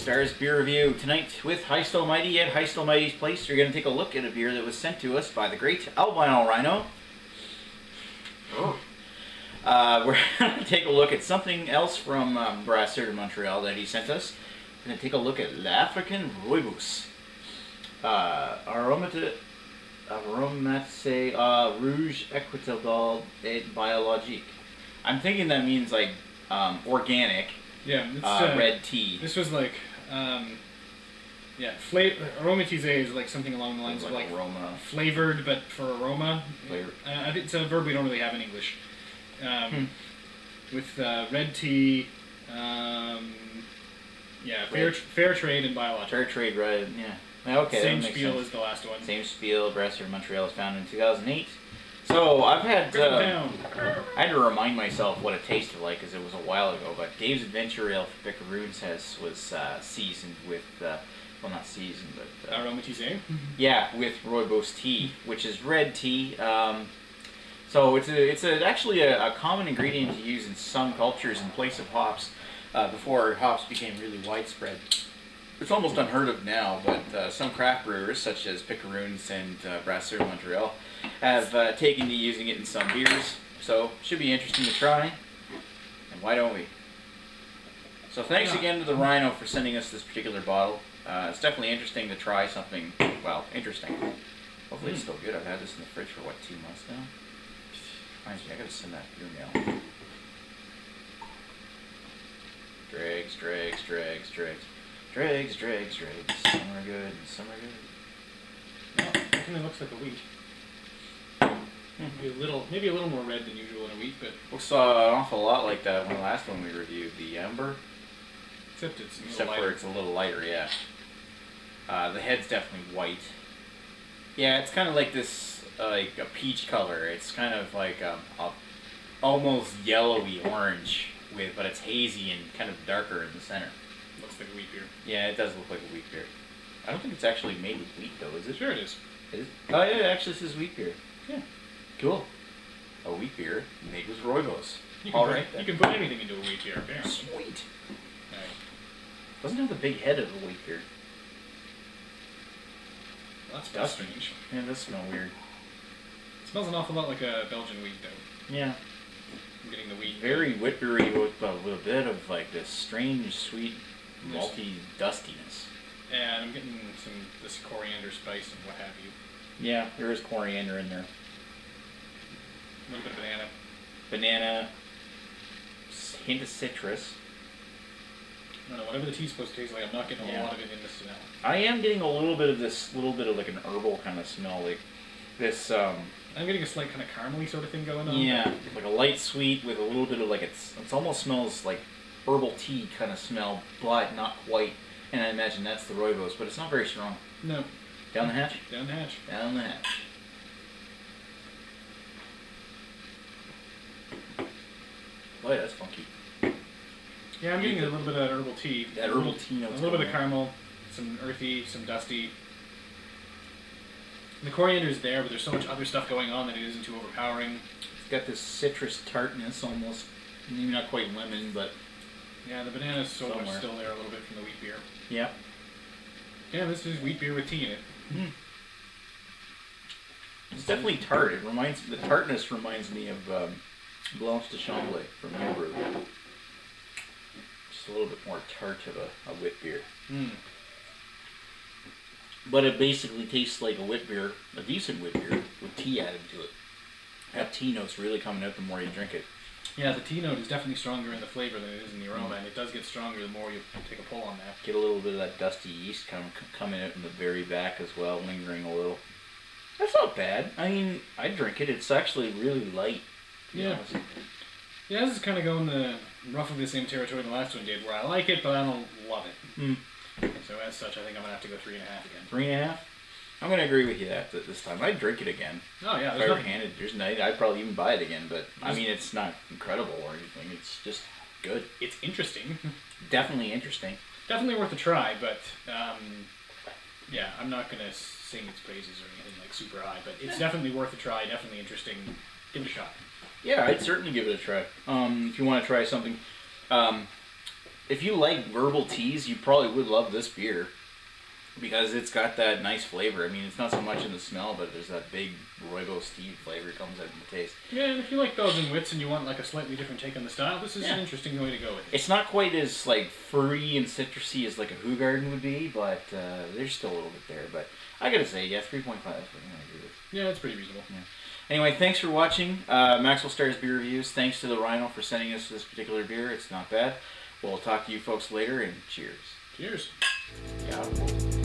Starr's beer review tonight with Heist Almighty at Heist Almighty's place. We're going to take a look at a beer that was sent to us by the great albino rhino. We're going to take a look at something else from Brasseur, Montreal that he sent us. We're going to take a look at l'African Rooibos. Aromatisé Rouge Équitable et Biologique. I'm thinking that means like organic. Yeah, it's, red tea. This was like, yeah, aromatisé is like something along the lines of like aroma. Flavored, but for aroma. Flavor. I think it's a verb we don't really have in English. With red tea, yeah, fair trade and biological. Fair trade, right? Yeah. Okay. Same spiel as the last one. Same spiel. Brasseur, Montreal was founded in 2008. So I've had I had to remind myself what it tasted like because it was a while ago. But Dave's Adventure Ale for Picaroons was seasoned with well, not seasoned, but aromatisé. Yeah, with Rooibos tea, which is red tea. So it's actually a common ingredient to use in some cultures in place of hops before hops became really widespread. It's almost unheard of now, but some craft brewers, such as Picaroons and Brasseur Montreal, have taken to using it in some beers. So, should be interesting to try. And why don't we? So, thanks again to the Rhino for sending us this particular bottle. It's definitely interesting to try something, well, interesting. Hopefully it's still good. I've had this in the fridge for, what, 2 months now? Reminds me, I gotta send that beer mail. Dregs. Some are good, some are good. No, it definitely looks like a wheat. Maybe a little more red than usual in a wheat, but looks an awful lot like that one last one we reviewed, the Amber. Except it's for it's a little lighter, yeah. The head's definitely white. Yeah, it's kind of like this, like a peach color. It's kind of like almost yellowy orange but it's hazy and kind of darker in the center. Looks like a wheat beer. Yeah, it does look like a wheat beer. I don't think it's actually made with wheat, though, is it? Sure it is. It is? Oh, yeah, it actually says wheat beer. Yeah. Cool. A wheat beer made with Rooibos. You can put anything into a wheat beer, apparently. Sweet. Right. Doesn't have the big head of a wheat beer. Well, that's strange. Yeah, that smells weird. It smells an awful lot like a Belgian wheat, though. Yeah. I'm getting the wheat. Very wheat beery with a bit of like this strange, sweet, malty dustiness. And I'm getting this coriander spice and what have you. Yeah, there is coriander in there. A little bit of banana. Banana. Hint of citrus. I don't know, whatever the tea's supposed to taste like, I'm not getting a lot of it in this smell. I am getting a little bit of like an herbal kind of smell, like this. I'm getting a slight kind of caramely sort of thing going on. Yeah, like a light sweet with a little bit of like it almost smells like herbal tea kind of smell, but not quite. And I imagine that's the Rooibos, but it's not very strong. No. Down the hatch? Down the hatch. Down the hatch. Boy, that's funky. Yeah, I'm getting a little bit of that herbal tea. That herbal tea notes. A little bit of caramel, some earthy, some dusty. The coriander is there, but there's so much other stuff going on that it isn't too overpowering. It's got this citrus tartness almost. Maybe not quite lemon, but... Yeah, the banana is still there a little bit from the wheat beer. Yeah. Yeah, this is wheat beer with tea in it. Mm. It's definitely tart. The tartness reminds me of Blanche de Chamblay from Homebrew. Just a little bit more tart of a wheat beer. Mm. But it basically tastes like a wheat beer, a decent wheat beer, with tea added to it. That tea note's really coming out the more you drink it. Yeah, the tea note is definitely stronger in the flavor than it is in the aroma, and it does get stronger the more you take a pull on that. Get a little bit of that dusty yeast coming out in the very back as well, lingering a little. That's not bad. I mean, I drink it. It's actually really light. Yeah. Yeah, this is kind of going roughly the same territory the last one did, where I like it, but I don't love it. Mm. So as such, I think I'm going to have to go 3.5 again. 3.5? I'm going to agree with you this time. I'd drink it again. Oh, yeah. If I were handed, I'd probably even buy it again, but I mean, it's not incredible or anything. It's just good. It's interesting. Definitely interesting. Definitely worth a try, but yeah, I'm not going to sing its praises or anything like super high, but it's definitely worth a try, definitely interesting. Give it a shot. Yeah, I'd certainly give it a try. If you want to try something, if you like herbal teas, you probably would love this beer. Because it's got that nice flavor. I mean, it's not so much in the smell, but there's that big Rooibos tea flavor comes out in the taste. Yeah, and if you like Belgian wits and you want like a slightly different take on the style, this is an interesting way to go with it. It's not quite as like fruity and citrusy as like a Hoegaarden would be, but there's still a little bit there. But I gotta say, yeah, 3.5 is what I'm gonna agree with. Yeah, that's pretty reasonable. Yeah. Anyway, thanks for watching Maxwell Starr's beer reviews. Thanks to the Rhino for sending us this particular beer. It's not bad. We'll talk to you folks later, and cheers. Cheers. Yeah.